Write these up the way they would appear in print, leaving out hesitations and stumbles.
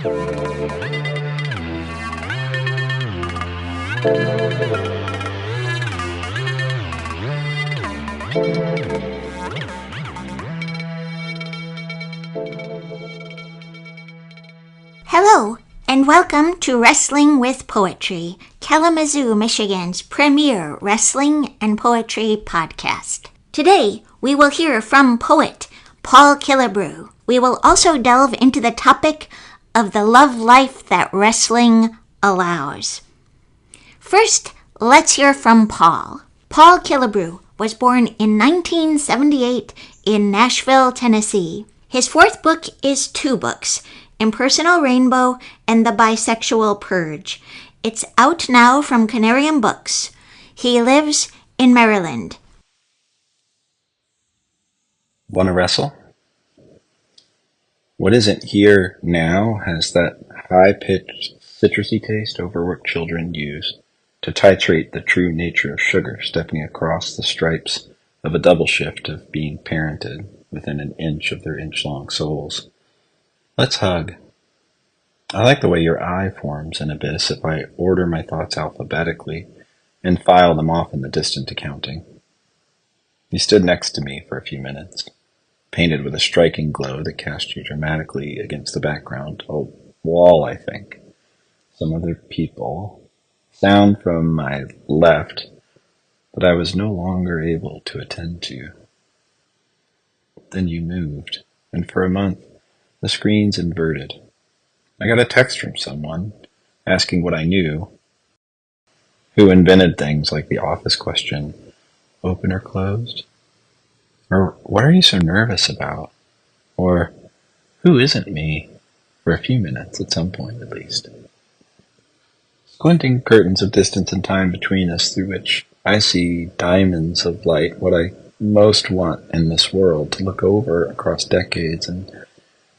Hello, and welcome to Wrestling with Poetry, Kalamazoo, Michigan's premier wrestling and poetry podcast. Today, we will hear from poet Paul Killebrew. We will also delve into the topic of the love life that wrestling allows. First, let's hear from Paul. Paul Killebrew was born in 1978 in Nashville, Tennessee. His fourth book is two books, Impersonal Rainbow and The Bisexual Purge. It's out now from Canarium Books. He lives in Maryland. Want to wrestle? What isn't here now has that high-pitched, citrusy taste overworked children use to titrate the true nature of sugar stepping across the stripes of a double shift of being parented within an inch of their inch-long souls. Let's hug. I like the way your eye forms in Abyss if I order my thoughts alphabetically and file them off in the distant accounting. You stood next to me for a few minutes, painted with a striking glow that cast you dramatically against the background. A wall, I think. Some other people. Sound from my left that I was no longer able to attend to. Then you moved, and for a month, the screen's inverted. I got a text from someone asking what I knew, who invented things like the office question, open or closed? Or what are you so nervous about? Or who isn't me? For a few minutes, at some point at least. Squinting curtains of distance and time between us through which I see diamonds of light, what I most want in this world, to look over across decades and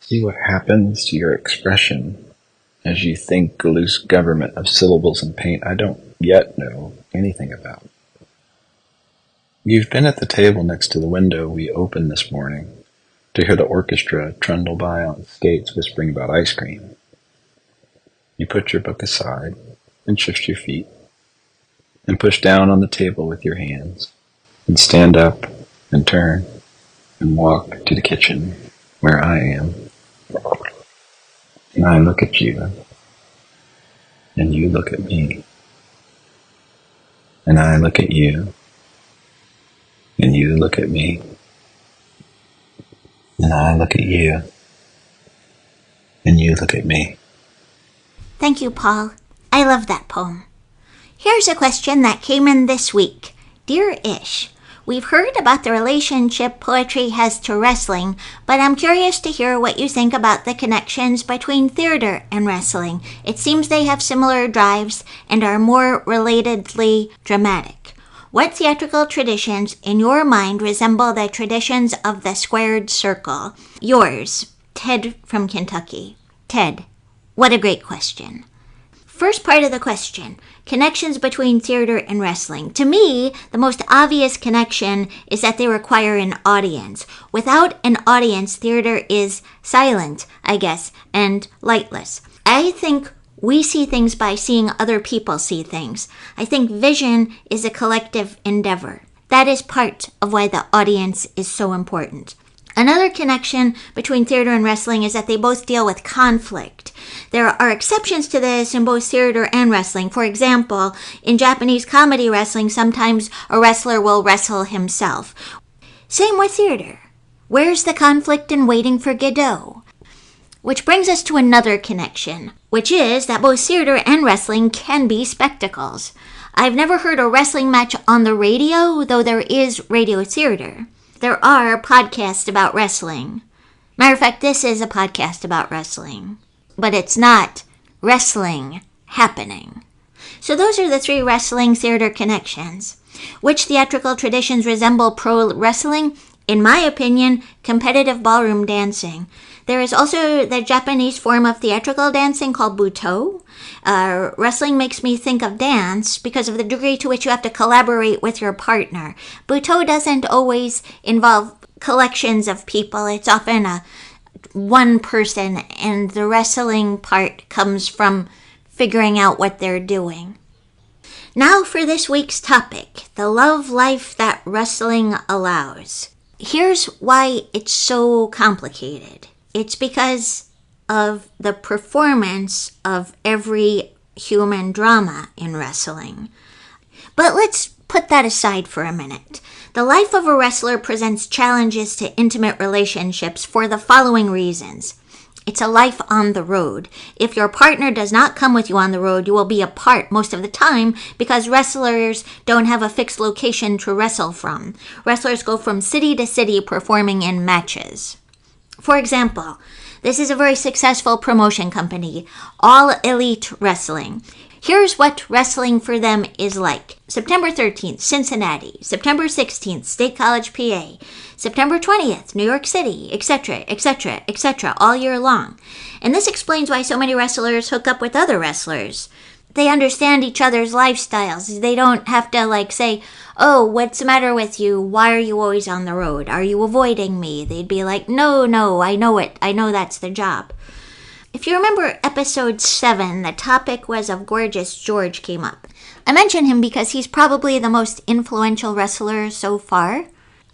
see what happens to your expression as you think a loose government of syllables and paint I don't yet know anything about. You've been at the table next to the window we opened this morning to hear the orchestra trundle by on skates whispering about ice cream. You put your book aside and shift your feet and push down on the table with your hands and stand up and turn and walk to the kitchen where I am. And I look at you, and you look at me, and I look at you, and you look at me, and I look at you, and you look at me. Thank you, Paul. I love that poem. Here's a question that came in this week. Dear Ish, we've heard about the relationship poetry has to wrestling, but I'm curious to hear what you think about the connections between theater and wrestling. It seems they have similar drives and are more relatedly dramatic. What theatrical traditions in your mind resemble the traditions of the squared circle? Yours, Ted from Kentucky. Ted, what a great question. First part of the question, connections between theater and wrestling. To me, the most obvious connection is that they require an audience. Without an audience, theater is silent, I guess, and lightless. I think we see things by seeing other people see things. I think vision is a collective endeavor. That is part of why the audience is so important. Another connection between theater and wrestling is that they both deal with conflict. There are exceptions to this in both theater and wrestling. For example, in Japanese comedy wrestling, sometimes a wrestler will wrestle himself. Same with theater. Where's the conflict in Waiting for Godot? Which brings us to another connection, which is that both theater and wrestling can be spectacles. I've never heard a wrestling match on the radio, though there is radio theater. There are podcasts about wrestling. Matter of fact, this is a podcast about wrestling. But it's not wrestling happening. So those are the three wrestling theater connections. Which theatrical traditions resemble pro wrestling? In my opinion, competitive ballroom dancing. There is also the Japanese form of theatrical dancing called Buto. Wrestling makes me think of dance because of the degree to which you have to collaborate with your partner. Buto doesn't always involve collections of people. It's often a one person, and the wrestling part comes from figuring out what they're doing. Now for this week's topic, the love life that wrestling allows. Here's why it's so complicated. It's because of the performance of every human drama in wrestling. But let's put that aside for a minute. The life of a wrestler presents challenges to intimate relationships for the following reasons. It's a life on the road. If your partner does not come with you on the road, you will be apart most of the time because wrestlers don't have a fixed location to wrestle from. Wrestlers go from city to city performing in matches. For example, this is a very successful promotion company, All Elite Wrestling. Here's what wrestling for them is like. September 13th, Cincinnati. September 16th, State College, PA. September 20th, New York City, etc., etc., etc., all year long. And this explains why so many wrestlers hook up with other wrestlers. They understand each other's lifestyles. They don't have to say, oh, what's the matter with you? Why are you always on the road? Are you avoiding me? They'd be like, no, I know it. I know that's the job. If you remember episode 7, the topic was of Gorgeous George came up. I mention him because he's probably the most influential wrestler so far.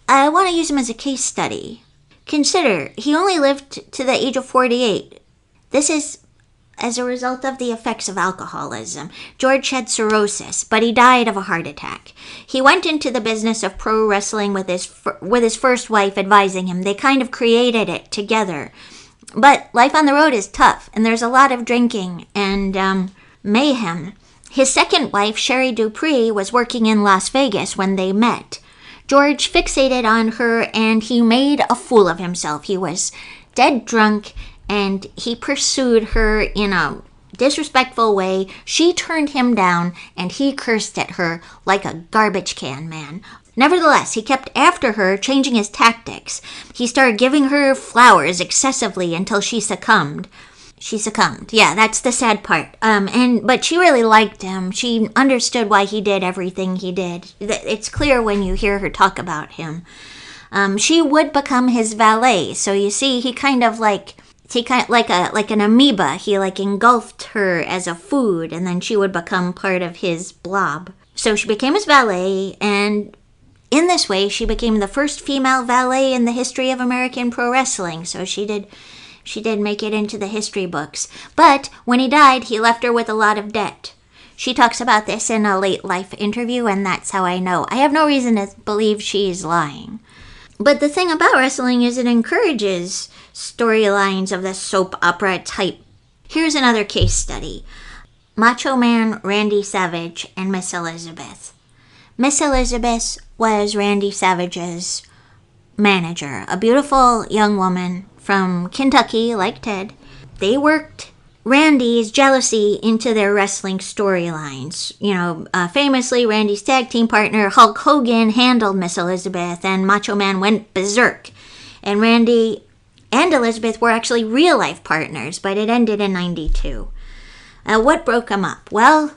I want to use him as a case study. Consider, he only lived to the age of 48. This is as a result of the effects of alcoholism. George had cirrhosis, but he died of a heart attack. He went into the business of pro wrestling with his first wife advising him. They kind of created it together. But life on the road is tough, and there's a lot of drinking and mayhem. His second wife, Sherry Dupree, was working in Las Vegas when they met. George fixated on her, and he made a fool of himself. He was dead drunk, and he pursued her in a disrespectful way. She turned him down, and he cursed at her like a garbage can man. Nevertheless, he kept after her, changing his tactics. He started giving her flowers excessively until she succumbed. Yeah, that's the sad part. But she really liked him. She understood why he did everything he did. It's clear when you hear her talk about him. She would become his valet. So you see, he kind of like an amoeba. He engulfed her as a food, and then she would become part of his blob. So she became his valet, and in this way, she became the first female valet in the history of American pro wrestling. So she did make it into the history books. But when he died, he left her with a lot of debt. She talks about this in a late life interview, and that's how I know. I have no reason to believe she's lying. But the thing about wrestling is it encourages storylines of the soap opera type. Here's another case study. Macho Man Randy Savage and Miss Elizabeth. Miss Elizabeth was Randy Savage's manager, a beautiful young woman from Kentucky, like Ted. They worked Randy's jealousy into their wrestling storylines. Famously, Randy's tag team partner, Hulk Hogan, handled Miss Elizabeth, and Macho Man went berserk. And Randy and Elizabeth were actually real-life partners, but it ended in 92. What broke them up? Well,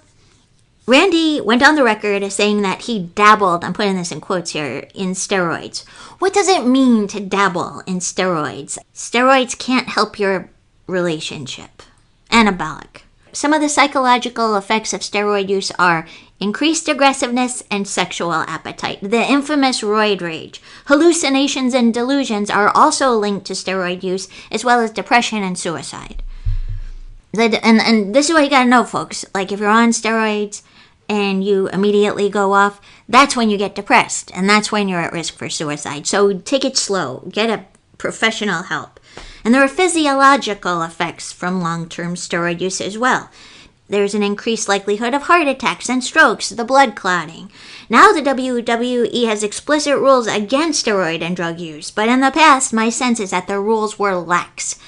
Randy went on the record as saying that he dabbled, I'm putting this in quotes here, in steroids. What does it mean to dabble in steroids? Steroids can't help your relationship. Anabolic. Some of the psychological effects of steroid use are increased aggressiveness and sexual appetite. The infamous roid rage. Hallucinations and delusions are also linked to steroid use, as well as depression and suicide. And this is what you gotta know, folks. If you're on steroids and you immediately go off, that's when you get depressed, and that's when you're at risk for suicide. So take it slow. Get a professional help. And there are physiological effects from long-term steroid use as well. There's an increased likelihood of heart attacks and strokes, the blood clotting. Now the WWE has explicit rules against steroid and drug use, but in the past, my sense is that the rules were lax.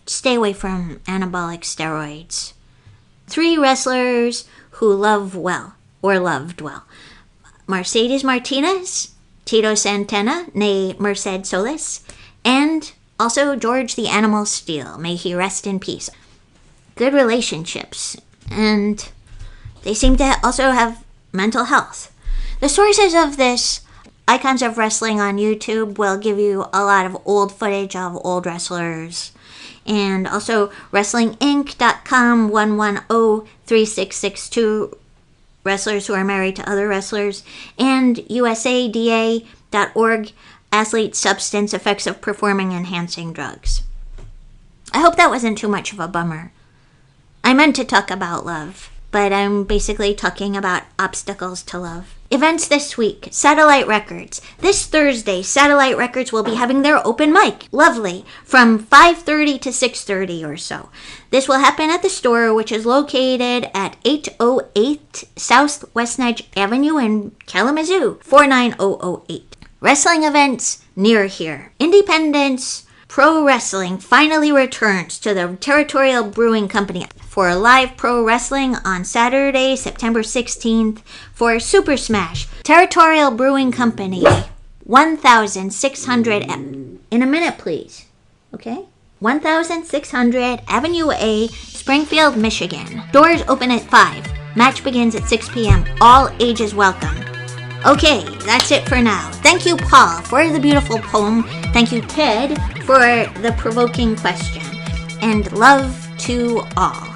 Stay away from anabolic steroids. 3 wrestlers who love well, or loved well. Mercedes Martinez, Tito Santana, née Merced Solis, and also George the Animal Steele. May he rest in peace. Good relationships, and they seem to also have mental health. The sources of this Icons of Wrestling on YouTube will give you a lot of old footage of old wrestlers. And also WrestlingInc.com 1103662, wrestlers who are married to other wrestlers, and USADA.org, Athlete Substance Effects of Performing Enhancing Drugs. I hope that wasn't too much of a bummer. I meant to talk about love, but I'm basically talking about obstacles to love. Events this week. Satellite Records. This Thursday, Satellite Records will be having their open mic. Lovely. From 5:30 to 6:30 or so. This will happen at the store, which is located at 808 South West Nedge Avenue in Kalamazoo, 49008. Wrestling events near here. Independence Pro Wrestling finally returns to the Territorial Brewing Company for live pro wrestling on Saturday, September 16th for Super Smash. Territorial Brewing Company, 1600, in a minute please, okay? 1600 Avenue A, Springfield, Michigan. Doors open at 5. Match begins at 6 p.m. All ages welcome. Okay, that's it for now. Thank you, Paul, for the beautiful poem. Thank you, Ted, for the provoking question. And love to all.